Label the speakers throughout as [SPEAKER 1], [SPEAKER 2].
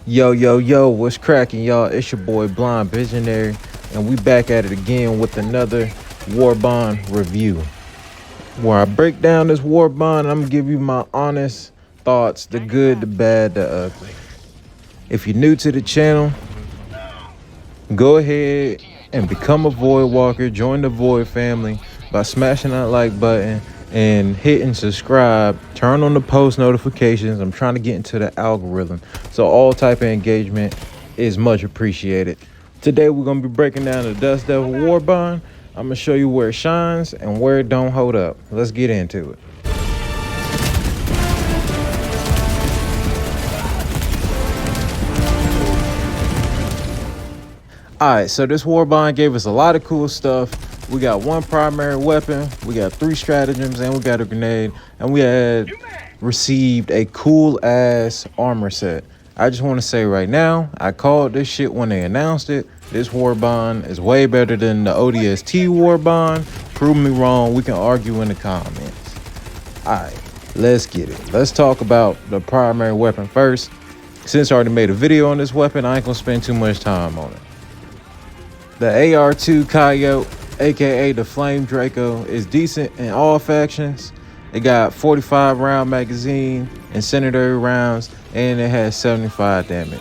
[SPEAKER 1] Yo, what's cracking, y'all? It's your boy Blindvisionary, and we back at it again with another Warbond review, where I break down this Warbond and I'm gonna give you my honest thoughts, the good, the bad, the ugly. If you're new to the channel, go ahead and become a Void Walker, join the Void family by smashing that like button and hitting subscribe, turn on the post notifications. I'm trying to get into the algorithm, so all type of engagement is much appreciated. Today we're gonna be breaking down the Dust Devil Warbond. I'm gonna show you where it shines and where it don't hold up. Let's get into it. Alright, so this Warbond gave us a lot of cool stuff. We got one primary weapon, we got 3 stratagems, and we got a grenade, and we had received a cool ass armor set. I just want to say right now, I called this shit when they announced it. This Warbond is way better than the ODST Warbond. Prove me wrong, we can argue in the comments. Alright, let's get it. Let's talk about the primary weapon first. Since I already made a video on this weapon, I ain't gonna spend too much time on it. The AR2 Coyote, aka the Flame Draco, is decent in all factions. It got 45 round magazine, incendiary rounds, and it has 75 damage.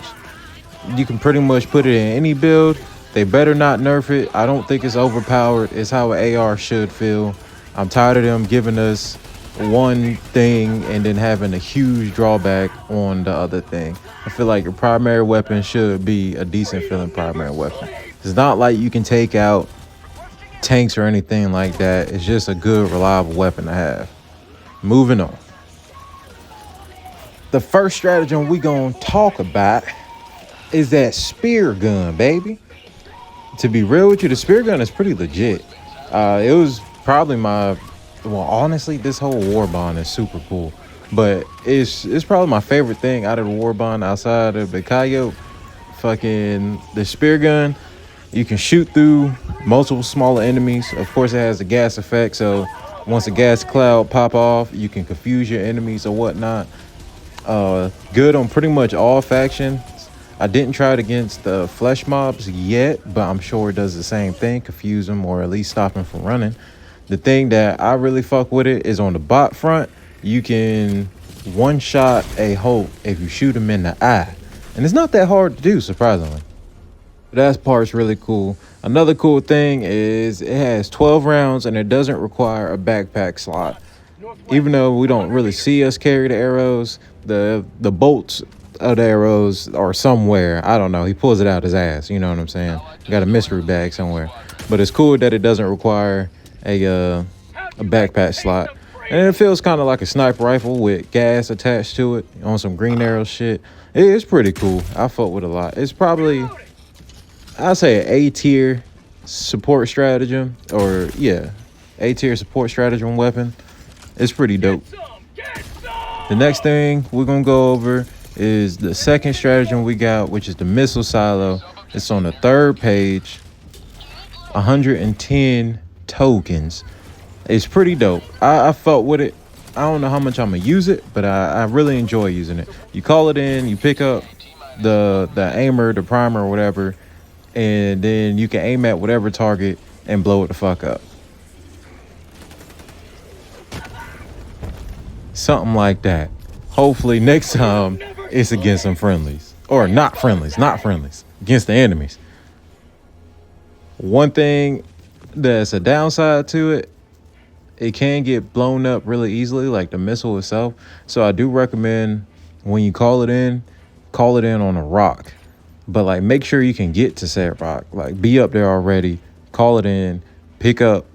[SPEAKER 1] You can pretty much put it in any build. They better not nerf it. I don't think it's overpowered. It's how an AR should feel. I'm tired of them giving us one thing and then having a huge drawback on the other thing. I feel like your primary weapon should be a decent feeling primary weapon. It's not like you can take out tanks or anything like that. It's just a good, reliable weapon to have. Moving on. The first stratagem we gonna talk about is that spear gun, baby. To be real with you, the spear gun is pretty legit. It was probably well, honestly, this whole Warbond is super cool. But it's probably my favorite thing out of the Warbond outside of the Coyote. Fucking the spear gun. You can shoot through multiple smaller enemies. Of course, it has a gas effect, so once a gas cloud pop off, you can confuse your enemies or whatnot. Good on pretty much all factions. I didn't try it against the flesh mobs yet, but I'm sure it does the same thing, confuse them or at least stop them from running. The thing that I really fuck with it is on the bot front. You can one-shot a Hulk if you shoot him in the eye, and it's not that hard to do, surprisingly. That part's really cool. Another cool thing is it has 12 rounds and it doesn't require a backpack slot. Even though we don't really see us carry the arrows, the bolts of the arrows are somewhere. I don't know. He pulls it out his ass. You know what I'm saying? Got a mystery bag somewhere. But it's cool that it doesn't require a backpack slot. And it feels kind of like a sniper rifle with gas attached to it on some green arrow shit. It's pretty cool. I fuck with it a lot. It's probably, I'd say, an A-tier support stratagem, or yeah, A-tier support stratagem weapon. It's pretty dope. The next thing we're gonna go over is the second stratagem we got, which is the missile silo. It's on the 3rd page. 110 tokens. It's pretty dope. I fuck with it. I don't know how much I'm gonna use it, but I really enjoy using it. You call it in, you pick up the aimer, the primer, or whatever, and then you can aim at whatever target and blow it the fuck up. Something like that. Hopefully next time it's against some friendlies. Or not friendlies, against the enemies. One thing that's a downside to it, it can get blown up really easily, like the missile itself. So I do recommend when you call it in on a rock. But like, make sure you can get to said rock. Like, be up there already, call it in, pick up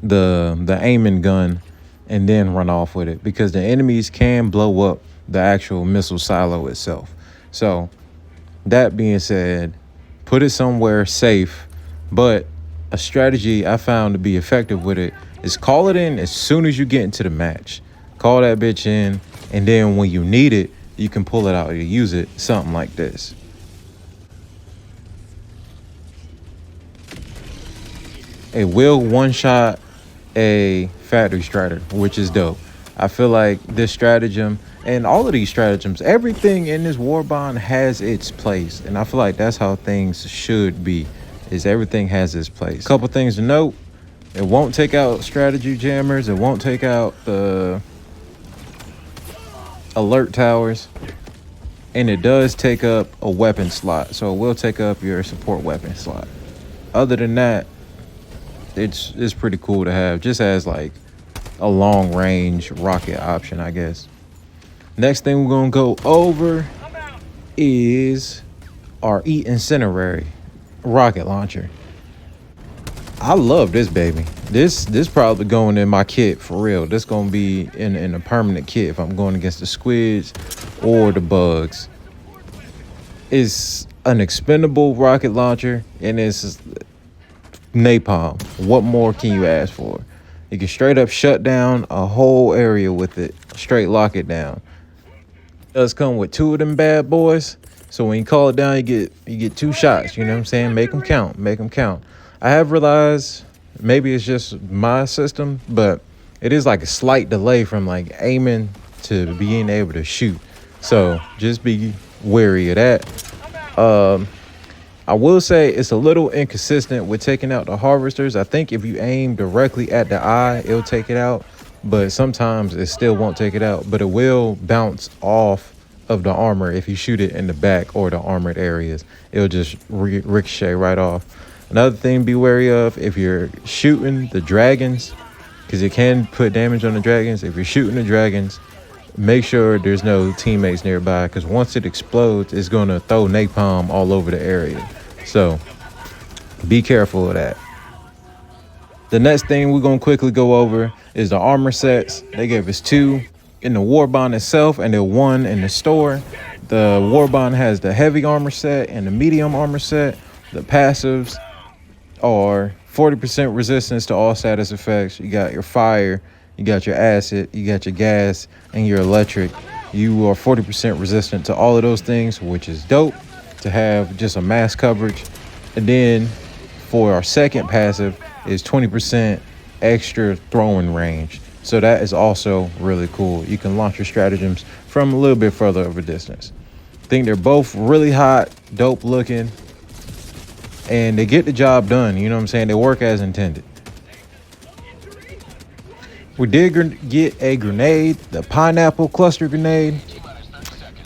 [SPEAKER 1] the aiming gun, and then run off with it, because the enemies can blow up the actual missile silo itself. So that being said, put it somewhere safe. But a strategy I found to be effective with it is call it in as soon as you get into the match. Call that bitch in, and then when you need it, you can pull it out and use it. Something like this. It will one-shot a factory strider, which is dope. I feel like this stratagem and all of these stratagems, everything in this Warbond has its place. And I feel like that's how things should be, is everything has its place. Couple things to note: it won't take out strategy jammers. It won't take out the alert towers. And it does take up a weapon slot. So it will take up your support weapon slot. Other than that, it's pretty cool to have, just as like a long range rocket option, I guess. Next thing we're gonna go over is our Incendiary rocket launcher. I love this baby. This probably going in my kit for real. This gonna be in a permanent kit if I'm going against the squids or the bugs. It's an expendable rocket launcher, and it's napalm. What more can you ask for? You can straight up shut down a whole area with it. Straight lock it down. It does come with 2 of them bad boys. So when you call it down, you get 2 shots. You know what I'm saying? Make them count. Make them count. I have realized maybe it's just my system, but it is like a slight delay from like aiming to being able to shoot. So just be wary of that. I will say it's a little inconsistent with taking out the harvesters. I think if you aim directly at the eye, it'll take it out, but sometimes it still won't take it out, but it will bounce off of the armor if you shoot it in the back or the armored areas. It'll just ricochet right off. Another thing to be wary of, if you're shooting the dragons, because it can put damage on the dragons. If you're shooting the dragons, make sure there's no teammates nearby, because once it explodes, it's going to throw napalm all over the area. So be careful of that. The next thing we're going to quickly go over is the armor sets. They gave us 2 in the Warbond itself and then 1 in the store. The Warbond has the heavy armor set and the medium armor set. The passives are 40% resistance to all status effects. You got your fire, you got your acid, you got your gas, and your electric. You are 40% resistant to all of those things, which is dope to have just a mass coverage. And then for our second passive is 20% extra throwing range. So that is also really cool. You can launch your stratagems from a little bit further of a distance. I think they're both really hot, dope looking, and they get the job done. You know what I'm saying? They work as intended. We did get a grenade, the pineapple cluster grenade.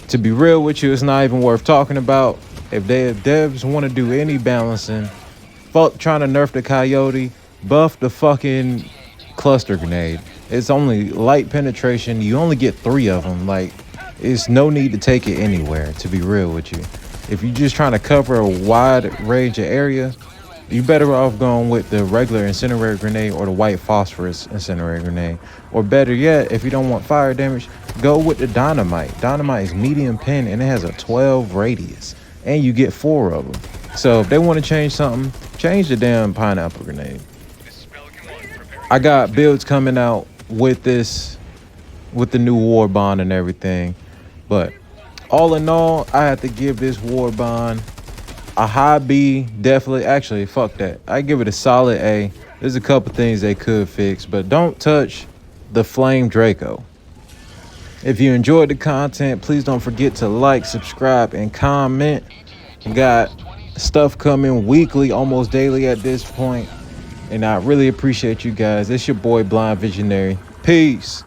[SPEAKER 1] To be real with you, it's not even worth talking about. If devs want to do any balancing, fuck trying to nerf the coyote, buff the fucking cluster grenade. It's only light penetration. You only get 3 of them. Like, it's no need to take it anywhere, to be real with you. If you're just trying to cover a wide range of area, you're better off going with the regular incendiary grenade or the white phosphorus incendiary grenade. Or better yet, if you don't want fire damage, go with the dynamite. Dynamite is medium pen and it has a 12 radius. And you get 4 of them. So if they want to change something, change the damn pineapple grenade. I got builds coming out with this, with the new Warbond and everything. But all in all, I have to give this Warbond a high B. Definitely, actually, fuck that. I give it a solid A. There's a couple things they could fix, but don't touch the Flame Draco. If you enjoyed the content, please don't forget to like, subscribe, and comment. We got stuff coming weekly, almost daily at this point, and I really appreciate you guys. It's your boy Blindvisionary. Peace.